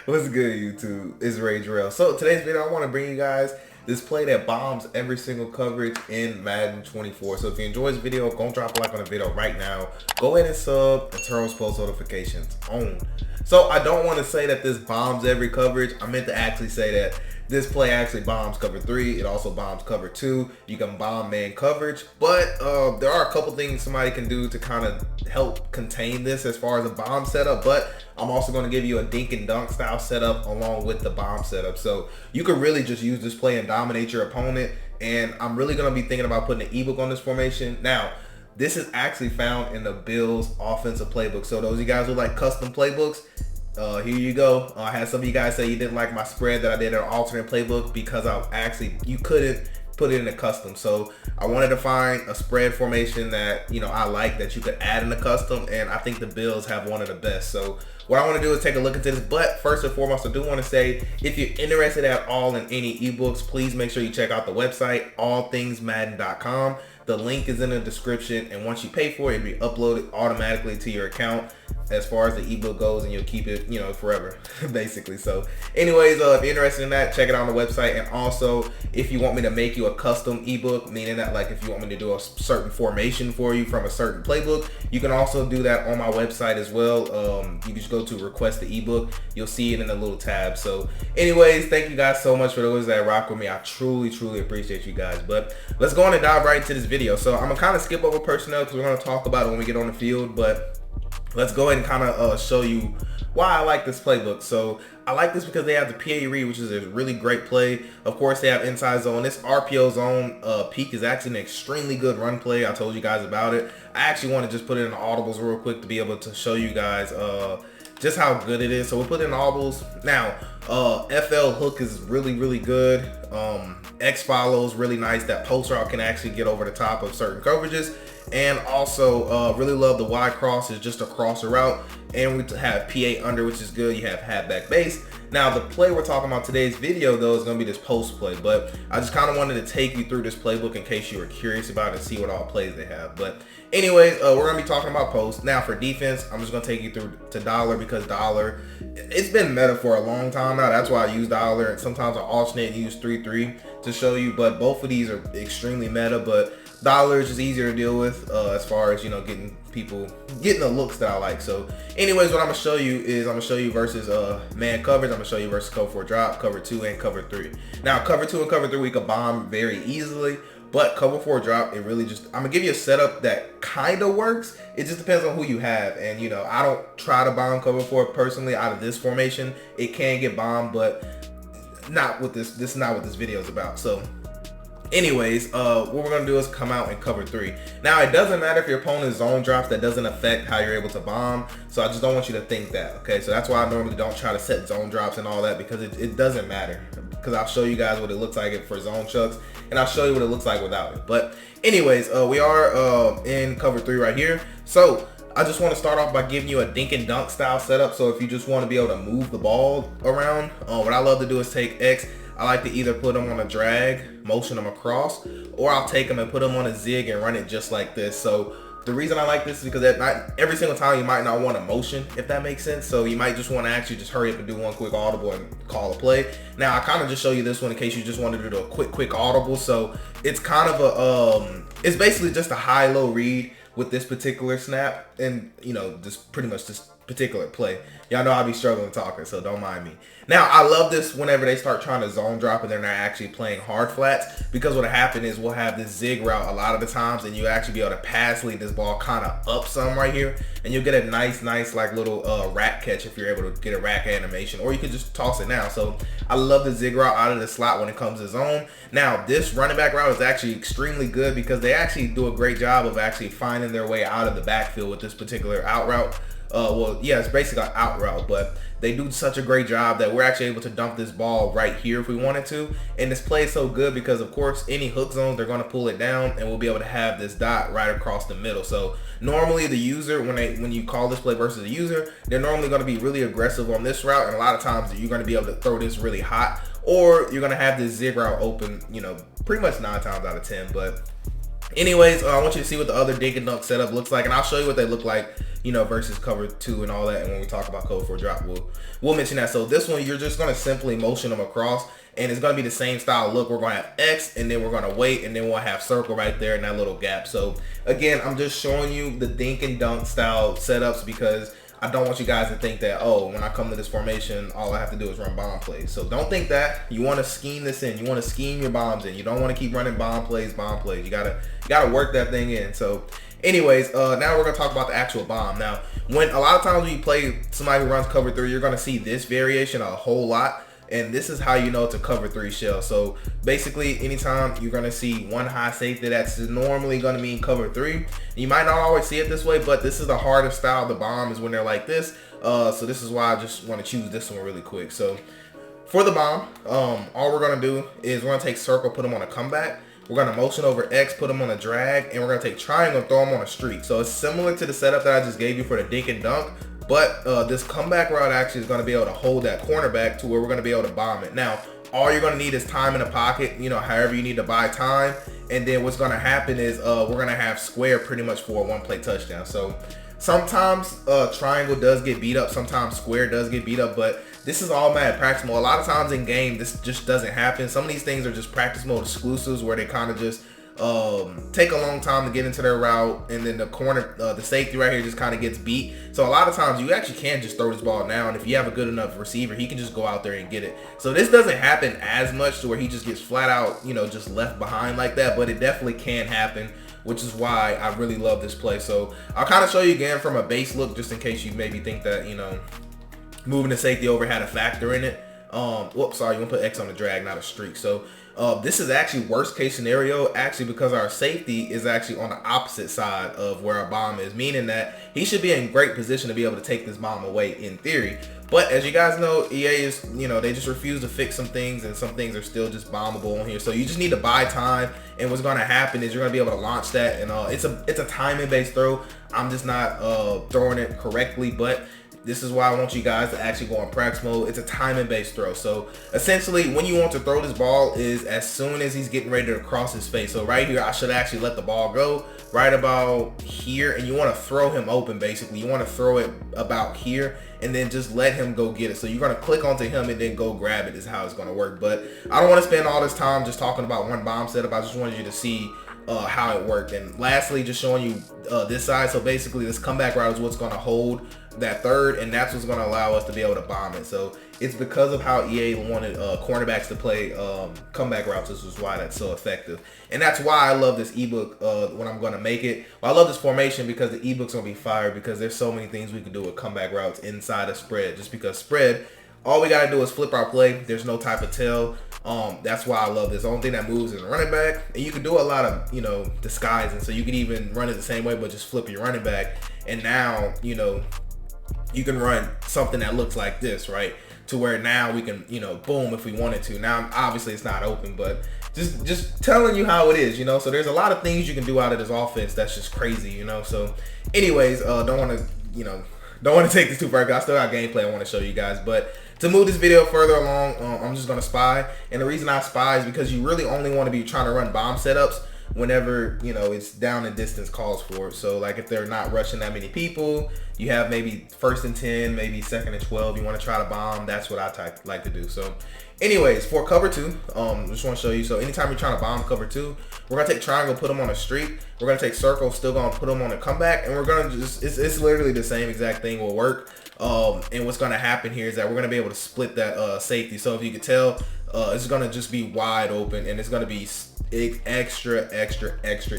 What's good, YouTube? It's Ray Jarrell. So today's video, I want to bring you guys this play that bombs every single coverage in Madden 24. So if you enjoy this video, go and drop a like on the video right now. Go ahead and sub and turn on post notifications on. So I don't want to say that this bombs every coverage. I meant to actually say that this play actually bombs cover 3. It also bombs cover 2. You can bomb man coverage, but there are a couple things somebody can do to kind of help contain this as far as a bomb setup. But I'm also going to give you a dink and dunk style setup along with the bomb setup. So you can really just use this play and dominate your opponent. And I'm really going to be thinking about putting an ebook on this formation. Now, this is actually found in the Bills offensive playbook. So those of you guys who like custom playbooks, here you go. I had some of you guys say you didn't like my spread that I did in an alternate playbook because you couldn't put it in a custom. So I wanted to find a spread formation that, I like that you could add in a custom, and I think the Bills have one of the best. So what I want to do is take a look into this, but first and foremost, I do want to say, if you're interested at all in any ebooks, please make sure you check out the website, allthingsmadden.com. The link is in the description, and once you pay for it, it'll be uploaded automatically to your account as far as the ebook goes, and you'll keep it, forever, basically. So anyways, if you're interested in that, check it out on the website. And also, if you want me to make you a custom ebook, meaning that like if you want me to do a certain formation for you from a certain playbook, you can also do that on my website as well. You can just go to request the ebook. You'll see it in a little tab. So anyways, thank you guys so much for those that rock with me. I truly appreciate you guys. But let's go on and dive right into this video. So I'm gonna kind of skip over personnel because we're gonna talk about it when we get on the field, but let's go ahead and kind of show you why I like this playbook. So I like this because they have the PA read, which is a really great play. Of course, they have inside zone. This RPO zone peak is actually an extremely good run play. I told you guys about it. I actually want to just put it in the audibles real quick to be able to show you guys just how good it is. So we'll put it in audibles. Now, FL hook is really good. X follows really nice. That post route can actually get over the top of certain coverages. And also really love the Y cross is just a crosser route. And we have PA under, which is good. You have halfback base. Now the play we're talking about today's video though is going to be this post play, but I just kind of wanted to take you through this playbook in case you were curious about it and see what all plays they have. But anyways, we're going to be talking about post. Now for defense, I'm just going to take you through to dollar, because dollar, it's been meta for a long time now. That's why I use dollar, and sometimes I alternate and use 3-3 to show you, but both of these are extremely meta. But dollar is just easier to deal with as far as getting the looks that I like. So anyways, what I'm gonna show you is versus man coverage. I'm gonna show you versus cover 4 drop, cover 2, and cover 3. Now cover 2 and cover 3 we could bomb very easily, but cover 4 drop, it really just, I'm gonna give you a setup that kind of works. It just depends on who you have, and I don't try to bomb cover 4 personally out of this formation. It can get bombed, but not with this. This is not what this video is about. So anyways, what we're gonna do is come out and cover 3. Now it doesn't matter if your opponent's zone drops. That doesn't affect how you're able to bomb. So I just don't want you to think that. Okay, so that's why I normally don't try to set zone drops and all that, because it doesn't matter. Because I'll show you guys what it looks like for zone chucks, and I'll show you what it looks like without it. But anyways, we are in cover 3 right here. So I just want to start off by giving you a dink and dunk style setup. So if you just want to be able to move the ball around, what I love to do is take X. I like to either put them on a drag, motion them across, or I'll take them and put them on a zig and run it just like this. So the reason I like this is because every single time you might not want a motion, if that makes sense. So you might just want to actually just hurry up and do one quick audible and call a play. Now I kind of just show you this one in case you just wanted to do a quick audible. So it's kind of it's basically just a high-low read with this particular snap, and just pretty much this particular play. Y'all know I'll be struggling talking, so don't mind me. Now I love this whenever they start trying to zone drop and they're not actually playing hard flats, because what'll happen is we'll have this zig route a lot of the times, and you actually be able to pass lead this ball kind of up some right here, and you'll get a nice like little rack catch if you're able to get a rack animation, or you can just toss it now. So I love the zig route out of the slot when it comes to zone. Now this running back route is actually extremely good because they actually do a great job of actually finding their way out of the backfield with this particular out route. Well, yeah, it's basically an out route, but they do such a great job that we're actually able to dump this ball right here if we wanted to. And this play is so good because, of course, any hook zones, they're going to pull it down, and we'll be able to have this dot right across the middle. So normally the user, when you call this play versus the user, they're normally going to be really aggressive on this route, and a lot of times you're going to be able to throw this really hot, or you're going to have this zig route open, pretty much 9 times out of 10. But Anyways, I want you to see what the other dink and dunk setup looks like, and I'll show you what they look like, you know, versus cover 2 and all that. And when we talk about code 4 drop, we'll mention that. So this one, you're just going to simply motion them across, and it's going to be the same style look. We're going to have X, and then we're going to wait, and then we'll have circle right there in that little gap. So again, I'm just showing you the dink and dunk style setups because I don't want you guys to think that, oh, when I come to this formation, all I have to do is run bomb plays. So don't think that. You want to scheme this in. You want to scheme your bombs in. You don't want to keep running bomb plays. You gotta work that thing in. So anyways, now we're gonna talk about the actual bomb. Now, when a lot of times when you play somebody who runs cover 3, you're gonna see this variation a whole lot. And this is how you know it's a cover 3 shell. So basically, anytime you're gonna see one high safety, that's normally gonna mean cover 3. You might not always see it this way, but this is the hardest style of the bomb is when they're like this. So this is why I just want to choose this one really quick. So for the bomb, all we're gonna do is we're gonna take circle, put them on a comeback. We're gonna motion over X, put them on a drag, and we're gonna take triangle, throw them on a streak. So it's similar to the setup that I just gave you for the dink and dunk. But this comeback route actually is going to be able to hold that cornerback to where we're going to be able to bomb it. Now, all you're going to need is time in the pocket, you know, however you need to buy time. And then what's going to happen is we're going to have square pretty much for a one-play touchdown. So sometimes triangle does get beat up. Sometimes square does get beat up. But this is all Madden practice mode. A lot of times in game, this just doesn't happen. Some of these things are just practice mode exclusives where they kind of just take a long time to get into their route, and then the corner, the safety right here just kind of gets beat. So a lot of times you actually can just throw this ball now, and if you have a good enough receiver, he can just go out there and get it. So this doesn't happen as much to where he just gets flat out, you know, just left behind like that, but it definitely can happen, which is why I really love this play. So I'll kind of show you again from a base look, just in case you maybe think that, you know, moving the safety over had a factor in it. Whoops, sorry, you want to put X on the drag, not a streak. So this is actually worst case scenario, actually, because our safety is actually on the opposite side of where our bomb is, meaning that he should be in great position to be able to take this bomb away in theory. But as you guys know, EA is, you know, they just refuse to fix some things, and some things are still just bombable on here. So you just need to buy time, and what's going to happen is you're going to be able to launch that, and it's a timing based throw. I'm just not throwing it correctly, but this is why I want you guys to actually go on practice mode. It's a timing based throw. So essentially when you want to throw this ball is as soon as he's getting ready to cross his face. So right here, I should actually let the ball go right about here, and you want to throw him open. Basically you want to throw it about here and then just let him go get it. So you're going to click onto him and then go grab it is how it's going to work. But I don't want to spend all this time just talking about one bomb setup. I just wanted you to see how it worked. And lastly, just showing you this side. So basically this comeback route is what's going to hold that third, and that's what's going to allow us to be able to bomb it. So it's because of how EA wanted cornerbacks to play comeback routes. This is why that's so effective, and that's why I love this ebook when I'm going to make it. Well, I love this formation because the ebook's going to be fire, because there's so many things we can do with comeback routes inside of spread. Just because spread, all we got to do is flip our play. There's no type of tail. That's why I love this. The only thing that moves is running back, and you can do a lot of, you know, disguising. So you can even run it the same way, but just flip your running back, and now, you know, you can run something that looks like this, right? To where now we can, you know, boom, if we wanted to. Now, obviously it's not open, but just telling you how it is, you know? So there's a lot of things you can do out of this offense that's just crazy, you know? So anyways, don't want to take this too far, because I still got gameplay I want to show you guys. But to move this video further along, I'm just going to spy. And the reason I spy is because you really only want to be trying to run bomb setups whenever, you know, it's down and distance calls for it. So like if they're not rushing that many people, you have maybe 1st and 10, maybe 2nd and 12, you want to try to bomb. That's what I like to do. So anyways, for cover 2, just want to show you. So anytime you're trying to bomb cover 2, we're going to take triangle, put them on a streak. We're going to take circle, still going to put them on a comeback, and we're going to just, it's literally the same exact thing will work. And what's going to happen here is that we're going to be able to split that safety. So if you could tell, it's going to just be wide open, and it's going to be extra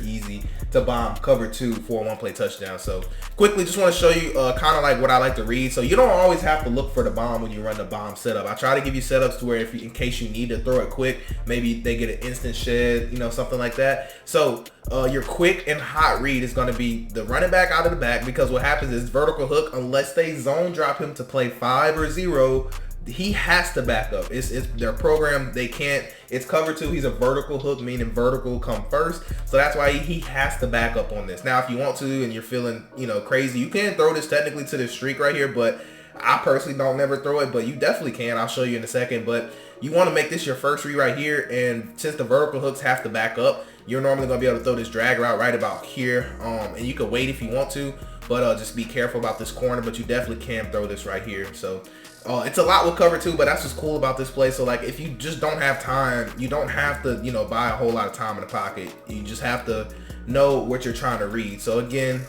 easy to bomb cover 2 for a one-play touchdown. So quickly, just want to show you kind of like what I like to read. So you don't always have to look for the bomb when you run the bomb setup. I try to give you setups to where if you, in case you need to throw it quick, maybe they get an instant shed, you know, something like that. So your quick and hot read is going to be the running back out of the back, because what happens is vertical hook, unless they zone drop him to play 5 or 0, he has to back up. It's their program. They can't. It's cover 2. He's a vertical hook, meaning vertical come first. So that's why he has to back up on this. Now, if you want to and you're feeling, you know, crazy, you can throw this technically to the streak right here, but I personally don't never throw it, but you definitely can. I'll show you in a second. But you want to make this your first read right here, and since the vertical hooks have to back up, you're normally going to be able to throw this drag route right about here, and you can wait if you want to, but just be careful about this corner, but you definitely can throw this right here. So it's a lot with cover 2, but that's what's cool about this play. So like if you just don't have time, you don't have to, you know, buy a whole lot of time in the pocket. You just have to know what you're trying to read. So again,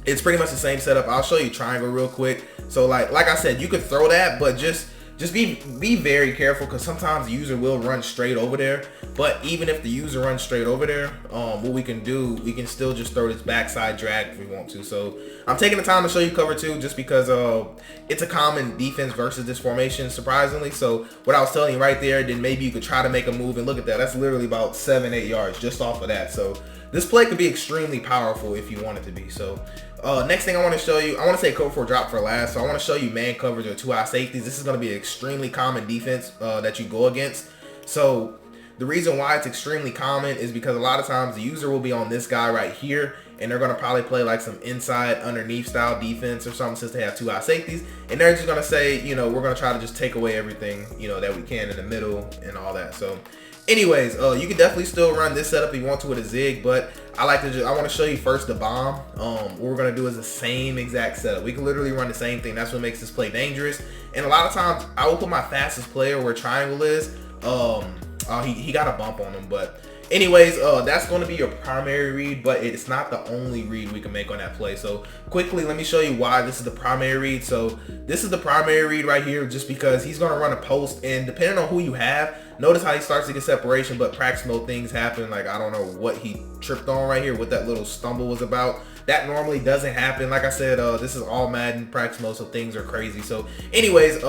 it's pretty much the same setup. I'll show you triangle real quick. So like I said, you could throw that, but just be very careful, because sometimes the user will run straight over there. But even if the user runs straight over there, what we can do, we can still just throw this backside drag if we want to. So I'm taking the time to show you cover 2 just because it's a common defense versus this formation, surprisingly. So what I was telling you right there, then maybe you could try to make a move, and look at that. That's literally about 7-8 yards just off of that. So this play could be extremely powerful if you want it to be. So next thing I want to show you, I want to say cover 4 drop for last. So I want to show you man coverage or 2 high safeties. This is going to be an extremely common defense that you go against. So the reason why it's extremely common is because a lot of times the user will be on this guy right here, and they're going to probably play like some inside underneath style defense or something, since they have 2 high safeties, and they're just going to say, you know, we're going to try to just take away everything, you know, that we can in the middle and all that. So anyways, you can definitely still run this setup if you want to with a zig, but I want to show you first the bomb. What we're going to do is the same exact setup. We can literally run the same thing. That's what makes this play dangerous. And a lot of times I will put my fastest player where triangle is. He got a bump on him, but anyways, that's going to be your primary read, but it's not the only read we can make on that play. So quickly, let me show you why this is the primary read. So this is the primary read right here, just because he's going to run a post, and depending on who you have, notice how he starts to get separation, but practice mode things happen. Like, I don't know what he tripped on right here, what that little stumble was about. That normally doesn't happen. Like I said, this is all Madden practice mode, so things are crazy. So anyways,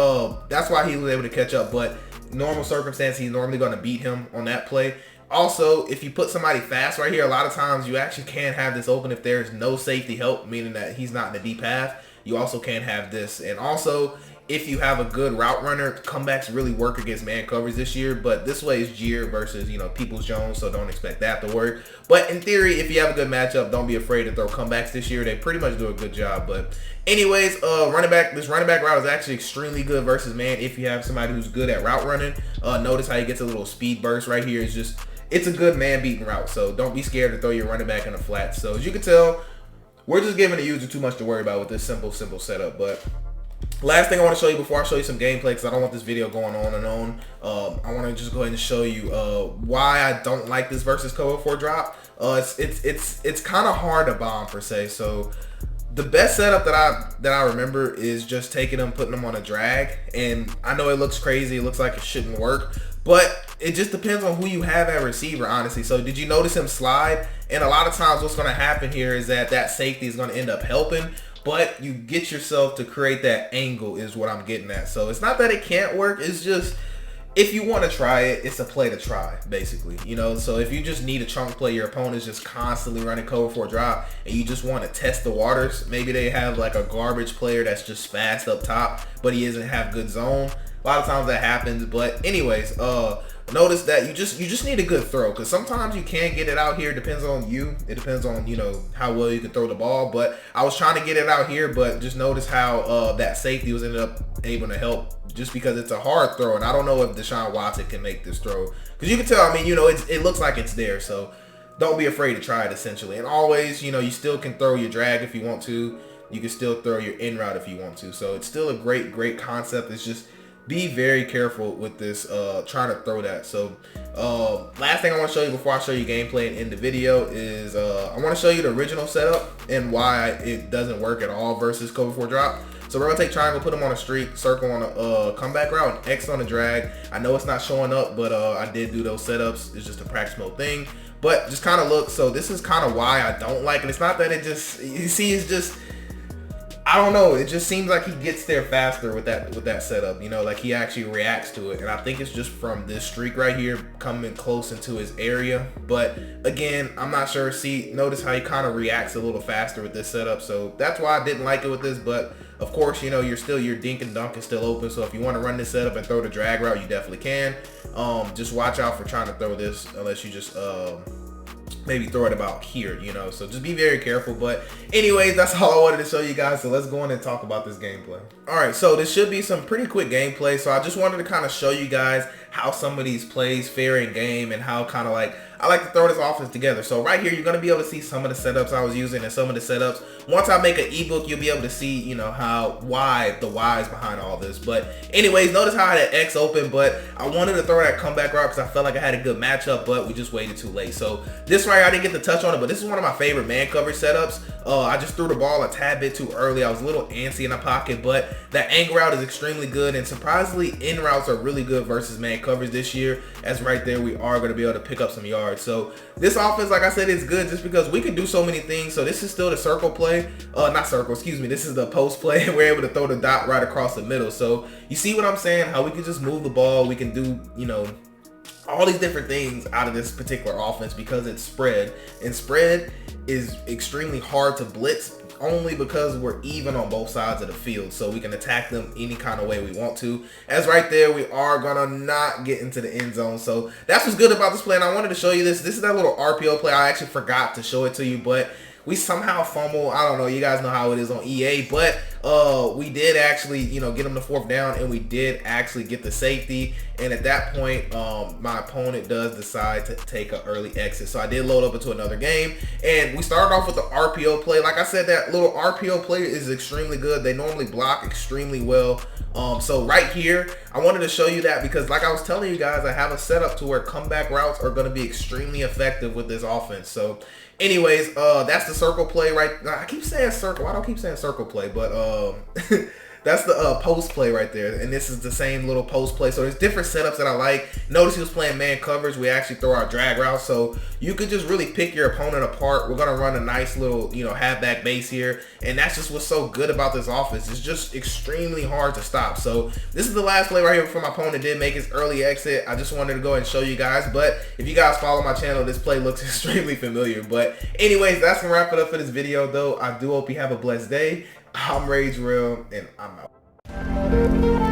that's why he was able to catch up, but normal circumstance, he's normally going to beat him on that play. Also, if you put somebody fast right here, a lot of times you actually can have this open if there's no safety help, meaning that he's not in the deep path. You also can have this. And also, if you have a good route runner, comebacks really work against man coverage this year, but this way is Jeer versus, you know, Peoples Jones, so don't expect that to work. But in theory, if you have a good matchup, don't be afraid to throw comebacks this year. They pretty much do a good job. But anyways, this running back route is actually extremely good versus man if you have somebody who's good at route running. Notice how he gets a little speed burst right here. It's a good man beating route, so don't be scared to throw your running back in the flat. So as you can tell, we're just giving the user too much to worry about with this simple setup. But last thing I want to show you before I show you some gameplay, because I don't want this video going on and on, I want to just go ahead and show you why I don't like this versus cover 4 drop. It's kind of hard to bomb per se. So the best setup that I remember is just taking them, putting them on a drag, and I know it looks crazy, it looks like it shouldn't work, but it just depends on who you have at receiver, honestly. So did you notice him slide? And a lot of times what's going to happen here is that safety is going to end up helping, but you get yourself to create that angle is what I'm getting at. So it's not that it can't work, it's just, if you want to try it, it's a play to try, basically. You know, so if you just need a chunk play, your opponent's just constantly running cover 4 drop, and you just want to test the waters, maybe they have like a garbage player that's just fast up top, but he doesn't have good zone. A lot of times that happens. But anyways, notice that you just need a good throw, because sometimes you can't get it out here. It depends on you. It depends on, you know, how well you can throw the ball. But I was trying to get it out here, but just notice how that safety was ended up able to help, just because it's a hard throw, and I don't know if Deshaun Watson can make this throw, because you can tell, I mean, you know, it looks like it's there. So don't be afraid to try it, essentially. And always, you know, you still can throw your drag if you want to. You can still throw your in route if you want to. So it's still a great concept. It's just, be very careful with this, trying to throw that. So last thing I want to show you before I show you gameplay and end the video is I want to show you the original setup and why it doesn't work at all versus cover 4 drop. So we're gonna take triangle, put them on a streak, circle on a comeback route, and X on a drag. I know it's not showing up, but I did do those setups. It's just a practice mode thing, but just kind of look. So this is kind of why I don't like it. It's not that it just, you see, it's just, I don't know, it just seems like he gets there faster with that setup, you know, like he actually reacts to it. And I think it's just from this streak right here coming close into his area. But again, I'm not sure. See, notice how he kind of reacts a little faster with this setup. So that's why I didn't like it with this. But of course, you know, your dink and dunk is still open. So if you want to run this setup and throw the drag route, you definitely can. Just watch out for trying to throw this unless you just maybe throw it about here, you know, so just be very careful. But anyways, that's all I wanted to show you guys. So let's go on and talk about this gameplay. All right, so this should be some pretty quick gameplay. So I just wanted to kind of show you guys how some of these plays fare in game and how kind of like I like to throw this offense together. So right here, you're going to be able to see some of the setups I was using and some of the setups. Once I make an ebook, you'll be able to see, you know, why the whys behind all this. But anyways, notice how I had X open, but I wanted to throw that comeback route because I felt like I had a good matchup, but we just waited too late. So this right, I didn't get to touch on it, but this is one of my favorite man coverage setups. I just threw the ball a tad bit too early. I was a little antsy in the pocket, but that angle route is extremely good, and surprisingly, in routes are really good versus man coverage this year, as right there we are going to be able to pick up some yards. So this offense, like I said, is good just because we can do so many things. So this is still the circle play, not circle, excuse me, this is the post play, and we're able to throw the dot right across the middle. So you see what I'm saying, how we can just move the ball, we can do, you know, all these different things out of this particular offense because it's spread, and spread is extremely hard to blitz only because we're even on both sides of the field, so we can attack them any kind of way we want to. As right there, we are gonna not get into the end zone. So that's what's good about this play, and I wanted to show you this. This is that little RPO play. I actually forgot to show it to you, but we somehow fumble. I don't know, you guys know how it is on EA, but we did actually, you know, get them the 4th down, and we did actually get the safety. And at that point, my opponent does decide to take an early exit. So I did load up into another game, and we started off with the RPO play. Like I said, that little RPO play is extremely good. They normally block extremely well. So right here, I wanted to show you that because like I was telling you guys, I have a setup to where comeback routes are going to be extremely effective with this offense. So anyways, that's the circle play right. I keep saying circle. I don't keep saying circle play, but that's the post play right there, and this is the same little post play. So there's different setups that I like. Notice he was playing man coverage. We actually throw our drag route, so you could just really pick your opponent apart. We're gonna run a nice little, you know, halfback base here, and that's just what's so good about this offense. It's just extremely hard to stop. So this is the last play right here before my opponent did make his early exit. I just wanted to go ahead and show you guys, but if you guys follow my channel, this play looks extremely familiar. But anyways, that's gonna wrap it up for this video though. I do hope you have a blessed day. I'm Rage Real, and I'm out.